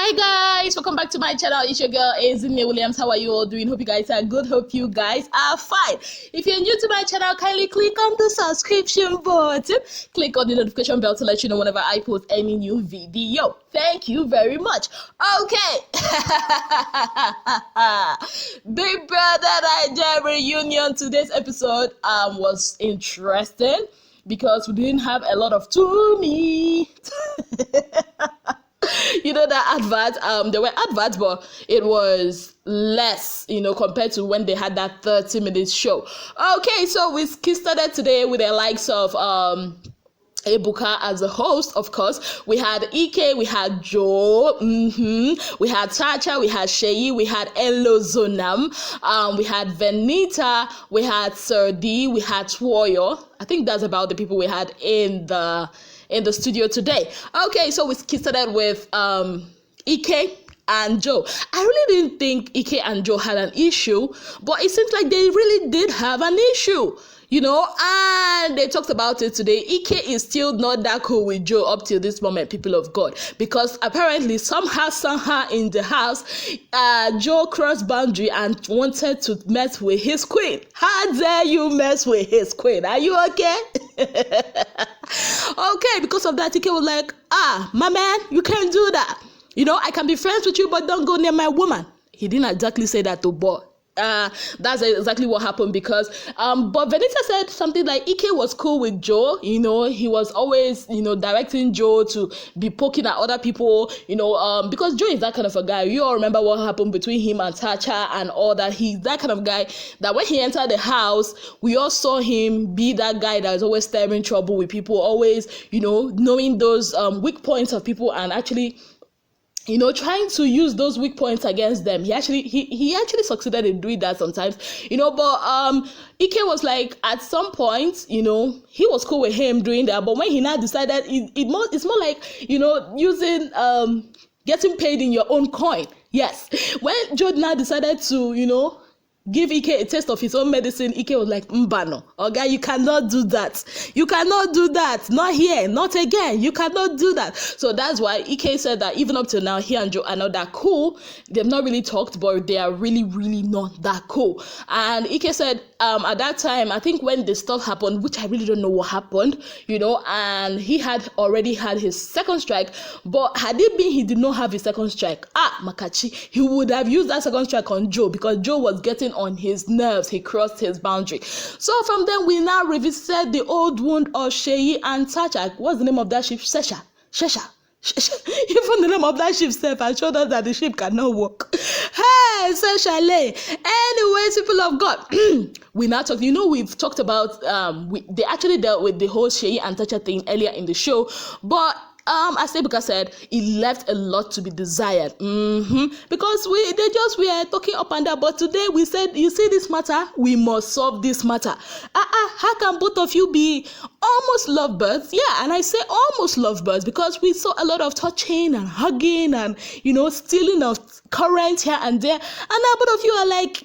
Hi guys, welcome back to my channel. It's your girl Ezinne Williams. How are you all doing? Hope you guys are good. Hope you guys are fine. If you're new to my channel, kindly click on the subscription button. Click on the notification bell to let you know whenever I post any new video. Thank you very much. Okay. Big Brother Naija reunion. Today's episode was interesting because we didn't have a lot of Tumi. You know that advert, there were adverts, but it was less, compared to when they had that 30-minute show. Okay, so we started today with the likes of Ebuka as a host, of course. We had Ike, we had Joe, we had Tacha, we had Seyi, we had Elozonam, we had Venita, we had Seyi, we had Twoyo. I think that's about the people we had in the studio today. Okay, so we started with Ike and Joe. I really didn't think Ike and Joe had an issue, but it seems like they really did have an issue. And they talked about it today. Ike is still not that cool with Joe up till this moment, people of God, because apparently somehow in the house, Joe crossed boundary and wanted to mess with his queen. How dare you mess with his queen? Are you okay? Okay, because of that, Ike was like, my man, you can't do that. I can be friends with you, but don't go near my woman. He didn't exactly say that to Boy. That's exactly what happened because but Venita said something like Ike was cool with Joe. He was always directing Joe to be poking at other people, because Joe is that kind of a guy. You all remember what happened between him and Tacha and all that. He's that kind of guy that when he entered the house, we all saw him be that guy that is always stirring trouble with people, always knowing those weak points of people and actually trying to use those weak points against them. He actually succeeded in doing that sometimes, but Ike was like, at some point, he was cool with him doing that, but when he now decided, it's more like, using, getting paid in your own coin. Yes. When Joe now decided to, give Ike a taste of his own medicine, Ike was like, Mbano, okay, you cannot do that. You cannot do that. Not here, not again. You cannot do that. So that's why Ike said that even up till now, he and Joe are not that cool. They've not really talked, but they are really, really not that cool. And Ike said, at that time, I think when this stuff happened, which I really don't know what happened, and he had already had his second strike, but had it been he did not have his second strike, Makachi, he would have used that second strike on Joe because Joe was getting on his nerves. He crossed his boundary. So from then we now revisited the old wound of Seyi and Tacha. What's the name of that ship? Shesha. Even the name of that ship self and showed us that the ship cannot walk. Hey, Seshale. Anyways, people of God, we now talk. We've talked about they actually dealt with the whole Seyi and Tacha thing earlier in the show, but as Ebuka said, it left a lot to be desired. Because we are talking up and down, but today we said, you see this matter, we must solve this matter. How can both of you be almost lovebirds? Yeah, and I say almost lovebirds because we saw a lot of touching and hugging and stealing of current here and there, and now both of you are like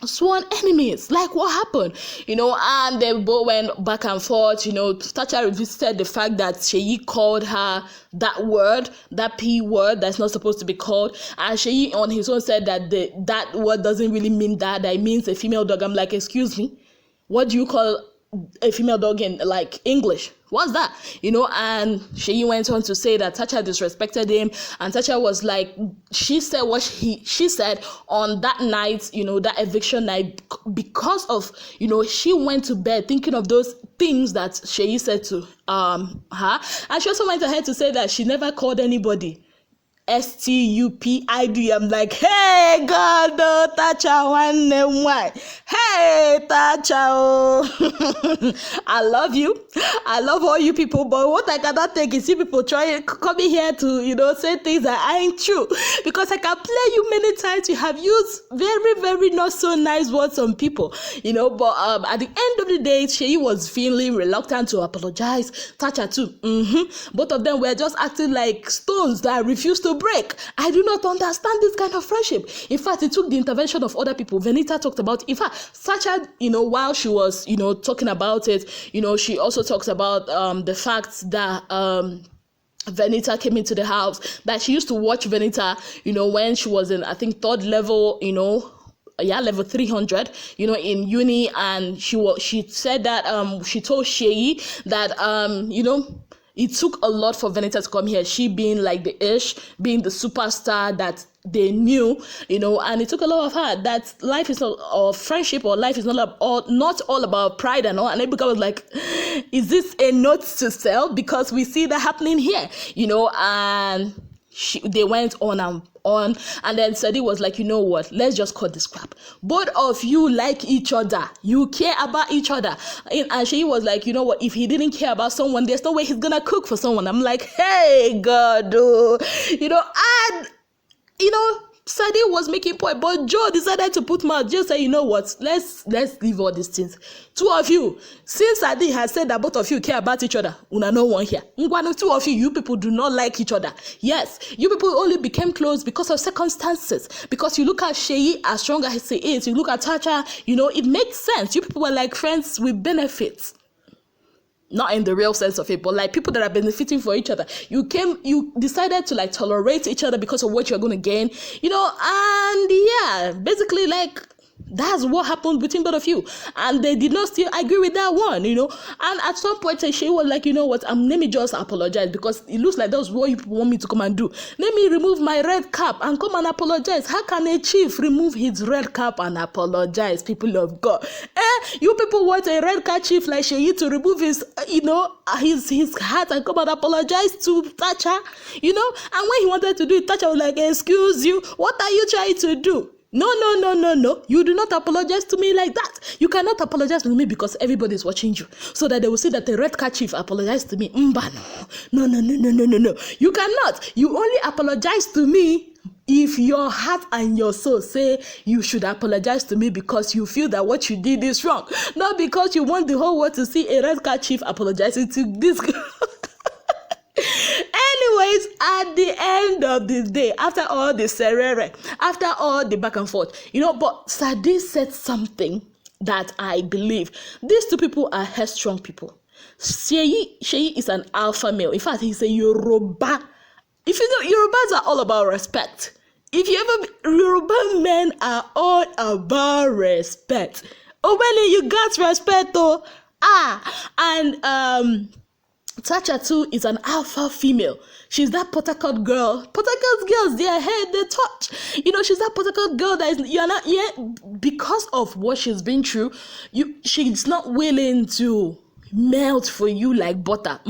sworn enemies. Like, what happened? And they both went back and forth. Tacha revisited the fact that Seyi called her that word, that P word that's not supposed to be called, and Seyi on his own said that that word doesn't really mean that it means a female dog. I'm like, excuse me, what do you call a female dog in like English? What's that? And Seyi went on to say that Tacha disrespected him, and Tacha was like, she said what she said on that night, that eviction night, because of, she went to bed thinking of those things that Seyi said to her, and she also went ahead to say that she never called anybody stupid. I'm like, hey God, Tacha one name why? Hey Tacha, I love you. I love all you people, but what I cannot take is see people coming here to say things that ain't true. Because I can play you many times. You have used very, very not so nice words on people, but at the end of the day, Seyi was feeling reluctant to apologize. Tacha too. Both of them were just acting like stones that refused to break. I do not understand this kind of friendship. In fact, it took the intervention of other people. Venita talked about, in fact, Tacha, while she was, talking about it, she also talks about the fact that Venita came into the house, that she used to watch Venita, when she was in, I think, third level, level 300, in uni. And she said that she told Seyi that it took a lot for Venita to come here, she being like the ish, being the superstar that they knew, and it took a lot of her, that life is not, or friendship or life is not all about pride and all. And Ebuka was like, is this a note to sell? Because we see that happening here, and they went on and on. And then Seyi was like, you know what, let's just cut this crap. Both of you like each other, you care about each other. And she was like, you know what, if he didn't care about someone, there's no way he's gonna cook for someone. I'm like, hey God, and Seyi was making point, but Joe decided to put mouth, just say, you know what, let's leave all these things. Two of you, since Seyi has said that both of you care about each other, una no one here. Two of you people do not like each other. Yes, you people only became close because of circumstances. Because you look at Seyi, as strong as he is, you look at Tacha, it makes sense. You people were like friends with benefits. Not in the real sense of it, but like people that are benefiting for each other. You decided to like tolerate each other because of what you're going to gain, and yeah, basically like that's what happened between both of you. And they did not still agree with that one, and at some point she was like, you know what, let me just apologize, because it looks like that's what you want me to come and do. Let me remove my red cap and come and apologize. How can a chief remove his red cap and apologize, people of God? You people want a red cap chief like Seyi to remove his his hat and come and apologize to Tacha, and when he wanted to do it, Tacha was like, excuse you, what are you trying to do? No. You do not apologize to me like that. You cannot apologize to me because everybody is watching you, so that they will see that the red cat chief apologized to me. No. You cannot. You only apologize to me if your heart and your soul say you should apologize to me because you feel that what you did is wrong, not because you want the whole world to see a red cat chief apologizing to this girl. Anyways, at the end of the day, after all the serere, after all the back and forth, but Seyi said something that I believe these two people are headstrong people. Seyi is an alpha male. In fact, he's a Yoruba. If you know, Yorubas are all about respect. Yoruba men are all about respect. Oh, when you got respect, though. And Tacha too is an alpha female. She's that Port Harcourt girl. Port Harcourt girls, their head, they touch. She's that Port Harcourt girl that is, you're not yet, because of what she's been through, she's not willing to melt for you like butter.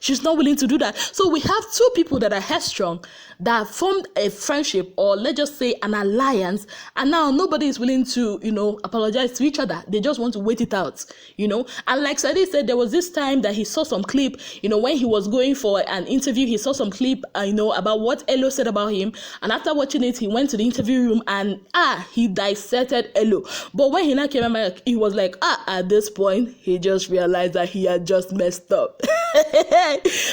She's not willing to do that. So we have two people that are headstrong, that formed a friendship, or let's just say an alliance, and now nobody is willing to, apologize to each other. They just want to wait it out, And like Seyi said, there was this time that he saw some clip, when he was going for an interview, he saw some clip, about what Elo said about him. And after watching it, he went to the interview room and, he dissected Elo. But when he now came back, he was like, at this point, he just realized that he had just messed up.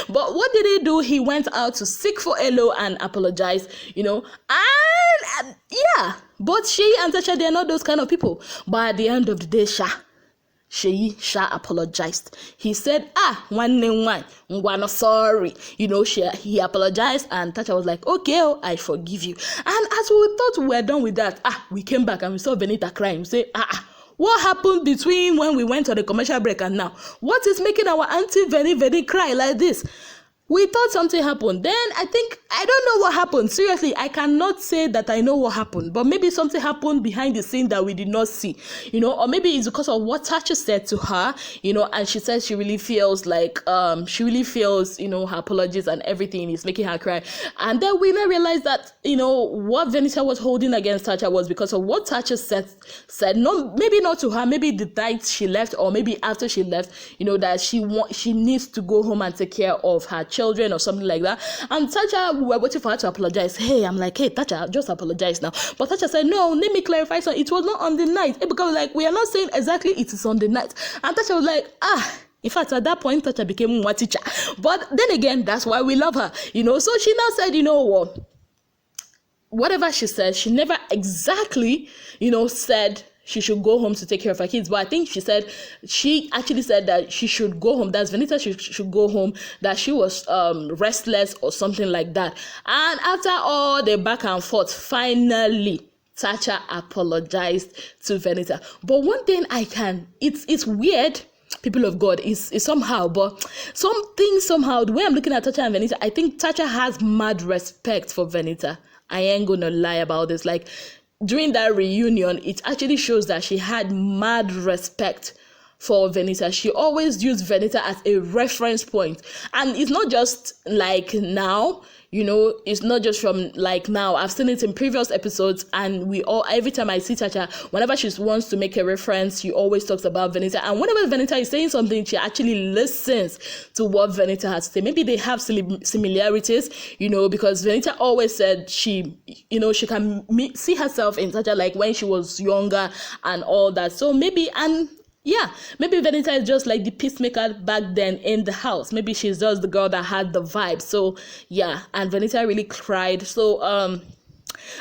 But what did he do? He went out to seek for Elo and apologize, and yeah, both Seyi and Tacha, they're not those kind of people. But at the end of the day, Seyi apologized. He said, one sorry. He apologized, and Tacha was like, okay, I forgive you. And as we thought we were done with that, we came back and we saw Venita crying. We say, what happened between when we went on the commercial break and now? What is making our auntie Veni cry like this? We thought something happened. Then I don't know what happened. Seriously, I cannot say that I know what happened. But maybe something happened behind the scene that we did not see. Or maybe it's because of what Tacha said to her, and she said she really feels like, her apologies and everything is making her cry. And then we now realized that, what Venita was holding against Tacha was because of what Tacha said. No, maybe not to her, maybe the night she left, or maybe after she left, that she needs to go home and take care of her children or something like that. And Tacha, we were waiting for her to apologize. I'm like, hey Tacha, just apologize now. But Tacha said, no, let me clarify something. It was not on the night. Because like, we are not saying exactly it is on the night. And Tacha was like, in fact, at that point, Tacha became one teacher. But then again, that's why we love her. So she now said, whatever she said, she never exactly, said she should go home to take care of her kids. But I think she actually said that she should go home. That's Venita, she should go home, that she was restless or something like that. And after all the back and forth, finally Tacha apologized to Venita. But one thing it's weird, people of God, is somehow, but somehow, the way I'm looking at Tacha and Venita, I think Tacha has mad respect for Venita. I ain't gonna lie about this. Like, during that reunion, it actually shows that she had mad respect for Venita. She always used Venita as a reference point. And it's not just like now, it's not just from like now. I've seen it in previous episodes, and every time I see Tacha, whenever she wants to make a reference, she always talks about Venita. And whenever Venita is saying something, she actually listens to what Venita has to say. Maybe they have similarities, because Venita always said she can see herself in Tacha, like when she was younger and all that. So maybe Venita is just like the peacemaker back then in the house. Maybe she's just the girl that had the vibe. So yeah, and Venita really cried. So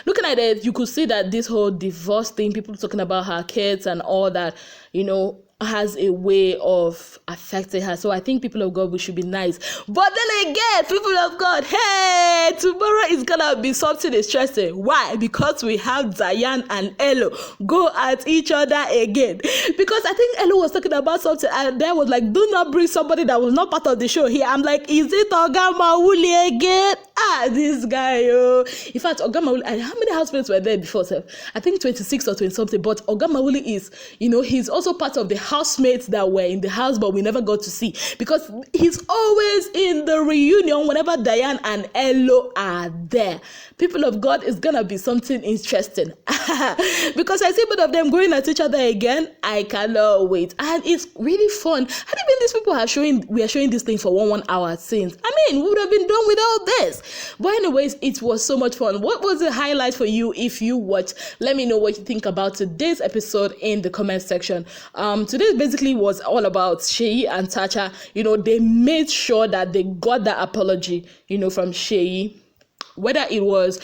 looking at it, you could see that this whole divorce thing, people talking about her kids and all that, has a way of affecting her. So I think, people of God, we should be nice. But then again, people of God, hey, tomorrow is gonna be something interesting. Why? Because we have Diane and Elo go at each other again. Because I think Elo was talking about something, and there was like, do not bring somebody that was not part of the show here. I'm like, is it Oga Mawuli again? This guy, in fact, Oga Mawuli, how many housemates were there before, sir? I think 26 or 20 something. But Oga Mawuli is, he's also part of the housemates that were in the house, but we never got to see, because he's always in the reunion whenever Diane and Elo are there. People of God, is gonna be something interesting because I see both of them going at each other again. I cannot wait, and it's really fun. How do you mean these people we are showing this thing for one hour since? I mean, we would have been done without this. But anyways, it was so much fun. What was the highlight for you if you watched? Let me know what you think about today's episode in the comment section. Today basically was all about Seyi and Tacha. They made sure that they got that apology, from Seyi. Whether it was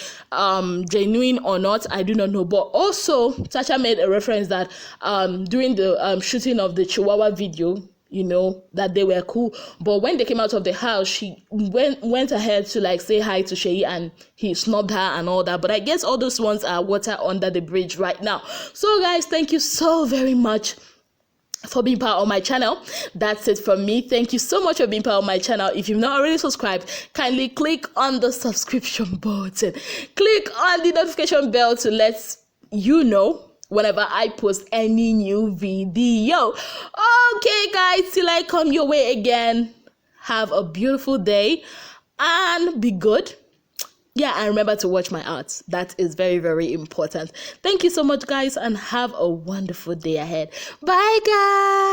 genuine or not, I do not know. But also, Tacha made a reference that during the shooting of the Chihuahua video, that they were cool. But when they came out of the house, she went ahead to like say hi to Seyi, and he snubbed her and all that. But I guess all those ones are water under the bridge right now. So guys, thank you so very much for being part of my channel. That's it from me. Thank you so much for being part of my channel. If you've not already subscribed, kindly click on the subscription button. Click on the notification bell to let you know whenever I post any new video. Okay guys, till I come your way again, have a beautiful day and be good. Yeah, and remember to watch my art. That is very, very important. Thank you so much, guys, and have a wonderful day ahead. Bye, guys.